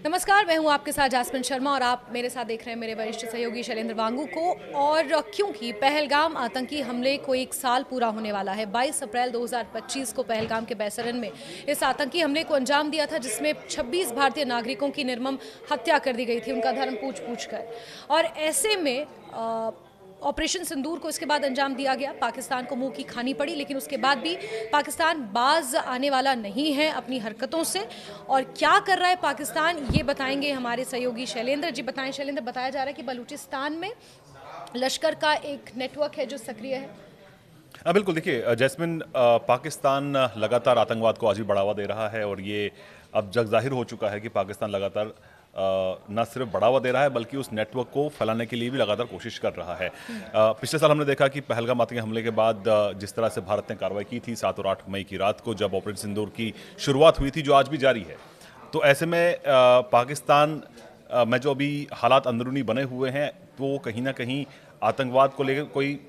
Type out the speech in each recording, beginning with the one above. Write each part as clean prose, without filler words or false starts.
नमस्कार, मैं हूं आपके साथ जासमिन शर्मा और आप मेरे साथ देख रहे हैं मेरे वरिष्ठ सहयोगी शैलेंद्र वांगू को। और क्योंकि पहलगाम आतंकी हमले को 1 साल पूरा होने वाला है, 22 अप्रैल 2025 को पहलगाम के बैसरन में इस आतंकी हमले को अंजाम दिया था, जिसमें 26 भारतीय नागरिकों की निर्मम हत्या कर दी गई थी, उनका धर्म पूछ कर। और ऐसे में ऑपरेशन सिंदूर को इसके बाद अंजाम दिया गया। पाकिस्तान को मुंह की खानी पड़ी, लेकिन उसके बाद भी पाकिस्तान बाज आने वाला नहीं है अपनी हरकतों से। और क्या कर रहा है पाकिस्तान, ये बताएंगे हमारे सहयोगी शैलेंद्र जी। बताएं शैलेंद्र, बताया जा रहा है कि बलूचिस्तान में लश्कर का एक नेटवर्क है जो सक्रिय है। बिल्कुल, देखिए जैस्मिन, पाकिस्तान लगातार आतंकवाद को आज भी बढ़ावा दे रहा है और ये अब जग जाहिर हो चुका है कि पाकिस्तान लगातार न सिर्फ बढ़ावा दे रहा है बल्कि उस नेटवर्क को फैलाने के लिए भी लगातार कोशिश कर रहा है। पिछले साल हमने देखा कि पहलगाम आतंकी हमले के बाद जिस तरह से भारत ने कार्रवाई की थी 7 और 8 मई की रात को, जब ऑपरेशन सिंदूर की शुरुआत हुई थी, जो आज भी जारी है। तो ऐसे में पाकिस्तान में जो अभी हालात अंदरूनी बने हुए हैं, तो कहीं ना कहीं आतंकवाद को लेकर कोई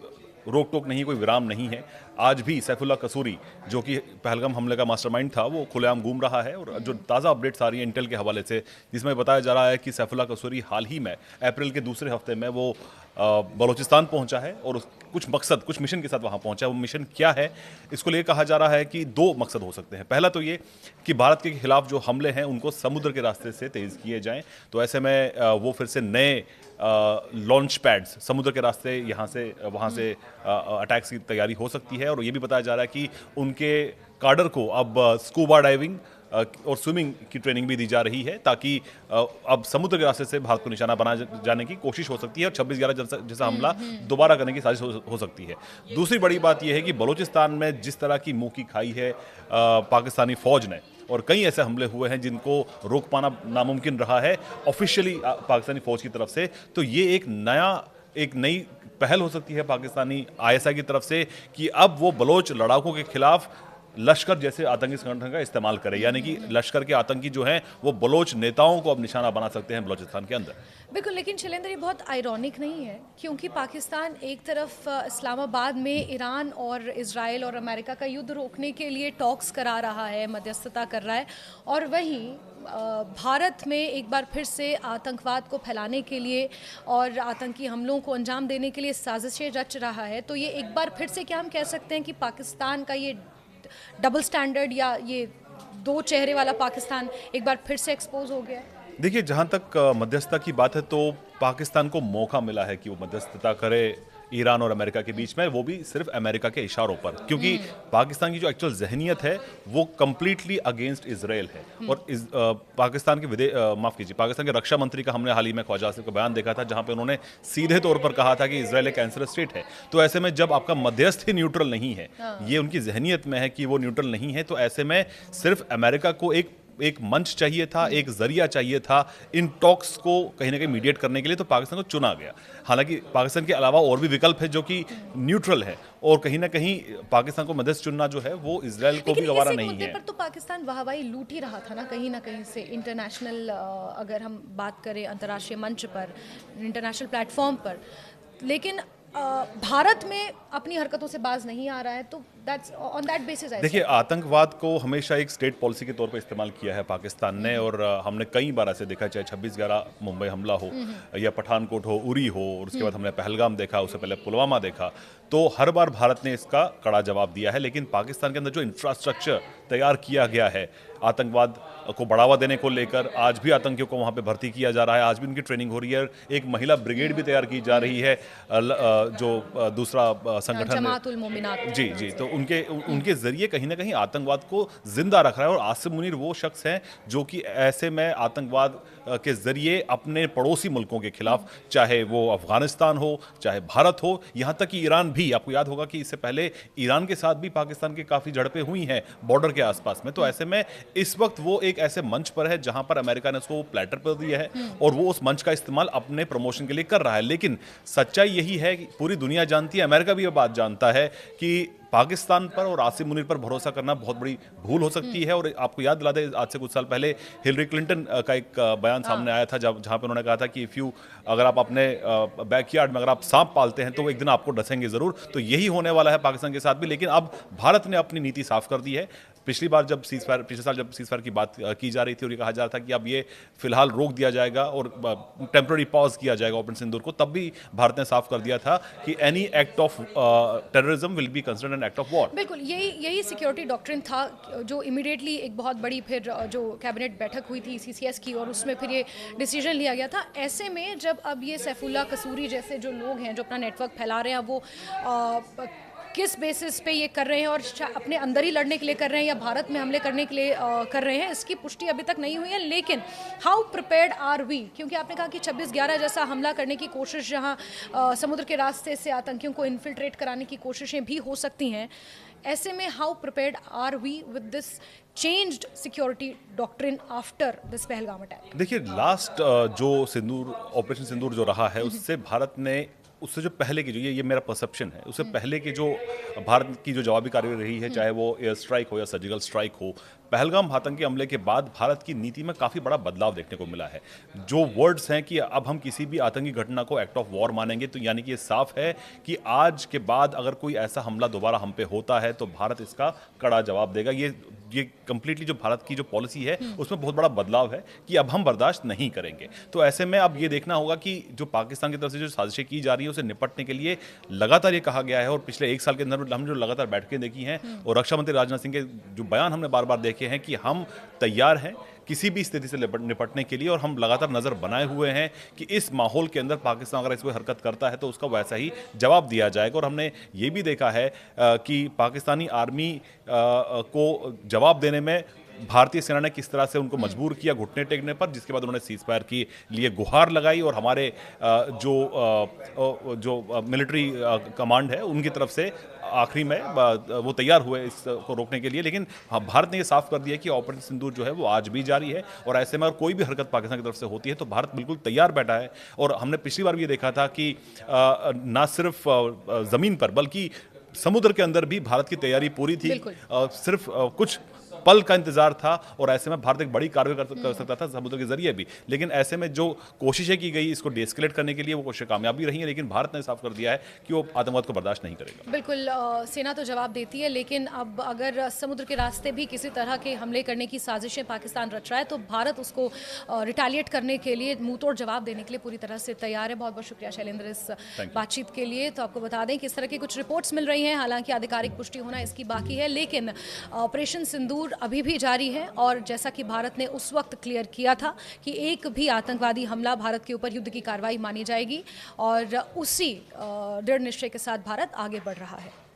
रोक टोक नहीं, कोई विराम नहीं है। आज भी सैफुल्लाह कसूरी, जो कि पहलगाम हमले का मास्टरमाइंड था, वो खुलेआम घूम रहा है। और जो ताज़ा अपडेट्स आ रही है इंटेल के हवाले से, जिसमें बताया जा रहा है कि सैफुल्लाह कसूरी हाल ही में अप्रैल के दूसरे हफ्ते में वो बलूचिस्तान पहुंचा है और कुछ मिशन के साथ वहां पहुंचा है। वो मिशन क्या है, इसको लेकर कहा जा रहा है कि 2 मकसद हो सकते हैं। पहला तो ये कि भारत के खिलाफ जो हमले हैं उनको समुद्र के रास्ते से तेज़ किए जाएं। तो ऐसे में वो फिर से नए लॉन्च पैड्स समुद्र के रास्ते यहाँ से वहाँ से अटैक्स की तैयारी हो सकती है। और ये भी बताया जा रहा है कि उनके काडर को अब स्कूबा डाइविंग और स्विमिंग की ट्रेनिंग भी दी जा रही है, ताकि अब समुद्र के रास्ते से भारत को निशाना बना जाने की कोशिश हो सकती है और 26/11 जैसा हमला दोबारा करने की साजिश हो सकती है। दूसरी बड़ी बात यह है कि बलूचिस्तान में जिस तरह की मुंह की खाई है पाकिस्तानी फौज ने, और कई ऐसे हमले हुए हैं जिनको रोक पाना नामुमकिन रहा है ऑफिशियली पाकिस्तानी फौज की तरफ से। तो ये एक नई पहल हो सकती है पाकिस्तानी ISI की तरफ से कि अब वो बलोच लड़ाकों के खिलाफ लश्कर जैसे आतंकी संगठन का इस्तेमाल करे, यानी कि लश्कर के आतंकी जो हैं वो बलोच नेताओं को अब निशाना बना सकते हैं बलोचिस्तान के अंदर। बिल्कुल, लेकिन शैलेंद्र, ये बहुत आयरॉनिक नहीं है, क्योंकि पाकिस्तान एक तरफ इस्लामाबाद में ईरान और इजराइल और अमेरिका का युद्ध रोकने के लिए टॉक्स करा रहा है, मध्यस्थता कर रहा है, और वहीं भारत में एक बार फिर से आतंकवाद को फैलाने के लिए और आतंकी हमलों को अंजाम देने के लिए साजिशें रच रहा है। तो ये एक बार फिर से क्या हम कह सकते हैं कि पाकिस्तान का ये डबल स्टैंडर्ड या ये 2 चेहरे वाला पाकिस्तान एक बार फिर से एक्सपोज हो गया है? देखिए, जहाँ तक मध्यस्थता की बात है तो पाकिस्तान को मौका मिला है कि वो मध्यस्थता करे ईरान और अमेरिका के बीच में, वो भी सिर्फ अमेरिका के इशारों पर, क्योंकि पाकिस्तान की जो एक्चुअल जहनीत है वो कंप्लीटली अगेंस्ट इजराइल है। और पाकिस्तान के रक्षा मंत्री का हमने हाल ही में ख्वाजा आसिफ का बयान देखा था, जहां पे उन्होंने सीधे तौर पर कहा था कि इजराइल एक कैंसरस स्टेट है। तो ऐसे में जब आपका मध्यस्थ ही न्यूट्रल नहीं है, ये उनकी जहनीत में है कि वो न्यूट्रल नहीं है, तो ऐसे में सिर्फ अमेरिका को एक मंच चाहिए था, एक जरिया चाहिए था इन टॉक्स को कहीं ना कहीं मीडिएट करने के लिए। तो पाकिस्तान को चुना गया। हालांकि पाकिस्तान के अलावा और भी विकल्प है जो कि न्यूट्रल है, और कहीं ना कहीं पाकिस्तान को मदद चुनना जो है वो इजराइल को भी गवारा नहीं है। पर तो पाकिस्तान वाहवाही लूट ही रहा था ना कहीं से इंटरनेशनल, अगर हम बात करें अंतर्राष्ट्रीय मंच पर, इंटरनेशनल प्लेटफॉर्म पर। लेकिन भारत में अपनी हरकतों से बाज नहीं आ रहा है, तो दैट्स ऑन दैट बेसिस। देखिए, आतंकवाद को हमेशा एक स्टेट पॉलिसी के तौर पर इस्तेमाल किया है पाकिस्तान ने, और हमने कई बार ऐसे देखा, चाहे 26/11 मुंबई हमला हो या पठानकोट हो, उरी हो, और उसके बाद हमने पहलगाम देखा, उससे पहले पुलवामा देखा, तो हर बार भारत ने इसका कड़ा जवाब दिया है। लेकिन पाकिस्तान के अंदर जो इंफ्रास्ट्रक्चर तैयार किया गया है आतंकवाद को बढ़ावा देने को लेकर, आज भी आतंकियों को वहाँ पे भर्ती किया जा रहा है, आज भी उनकी ट्रेनिंग हो रही है। एक महिला ब्रिगेड भी तैयार की जा रही है, जो दूसरा संगठन जमातुल मोमिनात। जी, तो उनके जरिए कहीं ना कहीं आतंकवाद को जिंदा रख रहा है। और आसिम मुनीर वो शख्स हैं जो कि ऐसे में आतंकवाद के जरिए अपने पड़ोसी मुल्कों के खिलाफ, चाहे वो अफगानिस्तान हो, चाहे भारत हो, यहाँ तक कि ईरान भी, आपको याद होगा कि इससे पहले ईरान के साथ भी पाकिस्तान की काफ़ी झड़पें हुई हैं बॉर्डर के आसपास में। तो ऐसे में इस वक्त वो एक ऐसे मंच पर है जहां पर अमेरिका ने उसको प्लेटर पर दिया है और वो उस मंच का इस्तेमाल अपने प्रमोशन के लिए कर रहा है। लेकिन सच्चाई यही है कि पूरी दुनिया जानती है, अमेरिका भी ये बात जानता है कि पाकिस्तान पर और आसिम मुनीर पर भरोसा करना बहुत बड़ी भूल हो सकती है। और आपको याद दिला दे, आज से कुछ साल पहले हिलरी क्लिंटन का एक बयान सामने आया था, जहां पे उन्होंने कहा था कि अगर आप अपने बैकयार्ड में अगर आप सांप पालते हैं तो वो एक दिन आपको डसेंगे जरूर। तो यही होने वाला है पाकिस्तान के साथ भी। लेकिन अब भारत ने अपनी नीति साफ कर दी है। पिछली बार जब सीज़फायर पिछले साल जब सीज़फायर की बात की जा रही थी और ये कहा जा रहा था कि अब ये फिलहाल रोक दिया जाएगा और टेम्पररी पॉज किया जाएगा ऑपरेशन सिंदूर को, तब भी भारत ने साफ कर दिया था कि any act of terrorism will be considered an act of war. बिल्कुल, यही सिक्योरिटी डॉक्ट्रिन था जो इमीडिएटली एक बहुत बड़ी फिर जो कैबिनेट बैठक हुई थी सीसीएस की, और उसमें फिर ये डिसीजन लिया गया था। ऐसे में जब अब ये सैफुल्ला कसूरी जैसे जो लोग हैं जो अपना नेटवर्क फैला रहे हैं, अब वो किस बेसिस पे ये कर रहे हैं और अपने अंदर ही लड़ने के लिए कर रहे हैं या भारत में हमले करने के लिए कर रहे हैं, इसकी पुष्टि अभी तक नहीं हुई है। लेकिन हाउ प्रिपेयर्ड आर वी, क्योंकि आपने कहा कि 26/11 जैसा हमला करने की कोशिश, जहां समुद्र के रास्ते से आतंकियों को इन्फिल्ट्रेट कराने की कोशिशें भी हो सकती हैं, ऐसे में how prepared are we with this changed security doctrine after this Pahalgam attack? देखिए, लास्ट जो सिंदूर ऑपरेशन सिंदूर जो रहा है, उससे भारत ने, उससे जो पहले की जो ये मेरा परसेप्शन है, उससे पहले की जो भारत की जो जवाबी कार्रवाई रही है, चाहे वो एयर स्ट्राइक हो या सर्जिकल स्ट्राइक हो, पहलगाम आतंकी हमले के बाद भारत की नीति में काफ़ी बड़ा बदलाव देखने को मिला है। जो वर्ड्स हैं कि अब हम किसी भी आतंकी घटना को एक्ट ऑफ वॉर मानेंगे, तो यानी कि ये साफ है कि आज के बाद अगर कोई ऐसा हमला दोबारा हम पे होता है तो भारत इसका कड़ा जवाब देगा। ये कंप्लीटली जो भारत की जो पॉलिसी है उसमें बहुत बड़ा बदलाव है कि अब हम बर्दाश्त नहीं करेंगे। तो ऐसे में अब ये देखना होगा कि जो पाकिस्तान की तरफ से जो साजिशें की जा रही है उसे निपटने के लिए लगातार ये कहा गया है, और पिछले 1 साल के अंदर हमने जो लगातार बैठकें देखी हैं और रक्षा मंत्री राजनाथ सिंह के जो बयान हमने बार बार देखे हैं कि हम तैयार हैं किसी भी स्थिति से निपटने के लिए, और हम लगातार नज़र बनाए हुए हैं कि इस माहौल के अंदर पाकिस्तान अगर इसको हरकत करता है तो उसका वैसा ही जवाब दिया जाएगा। और हमने ये भी देखा है कि पाकिस्तानी आर्मी को जवाब देने में भारतीय सेना ने किस तरह से उनको मजबूर किया घुटने टेकने पर, जिसके बाद उन्होंने सीज फायर के लिए गुहार लगाई, और हमारे जो मिलिट्री कमांड है उनकी तरफ से आखिरी में वो तैयार हुए इसको रोकने के लिए। लेकिन हाँ, भारत ने ये साफ कर दिया कि ऑपरेशन सिंदूर जो है वो आज भी जारी है, और ऐसे में अगर कोई भी हरकत पाकिस्तान की तरफ से होती है तो भारत बिल्कुल तैयार बैठा है। और हमने पिछली बार भी ये देखा था कि ना सिर्फ ज़मीन पर बल्कि समुद्र के अंदर भी भारत की तैयारी पूरी थी। सिर्फ कुछ पल का इंतजार था, और ऐसे में भारत एक बड़ी कार्रवाई कर सकता था समुद्र के जरिए भी। लेकिन ऐसे में जो कोशिशें की गई इसको डिएस्केलेट करने के लिए, वो कोशिशें कामयाब भी रही हैं, लेकिन भारत ने साफ कर दिया है कि वो आतंकवाद को बर्दाश्त नहीं करेगा। बिल्कुल, सेना तो जवाब देती है, लेकिन अब अगर समुद्र के रास्ते भी किसी तरह के हमले करने की साजिशें पाकिस्तान रच रहा है तो भारत उसको रिटेलिएट करने के लिए, मुंहतोड़ जवाब देने के लिए पूरी तरह से तैयार है। बहुत बहुत शुक्रिया शैलेंद्र इस बातचीत के लिए। तो आपको बता दें कि इस तरह की कुछ रिपोर्ट्स मिल रही हैं, हालांकि आधिकारिक पुष्टि होना इसकी बाकी है, लेकिन ऑपरेशन सिंदूर अभी भी जारी है। और जैसा कि भारत ने उस वक्त क्लियर किया था कि एक भी आतंकवादी हमला भारत के ऊपर युद्ध की कार्रवाई मानी जाएगी, और उसी दृढ़ निश्चय के साथ भारत आगे बढ़ रहा है।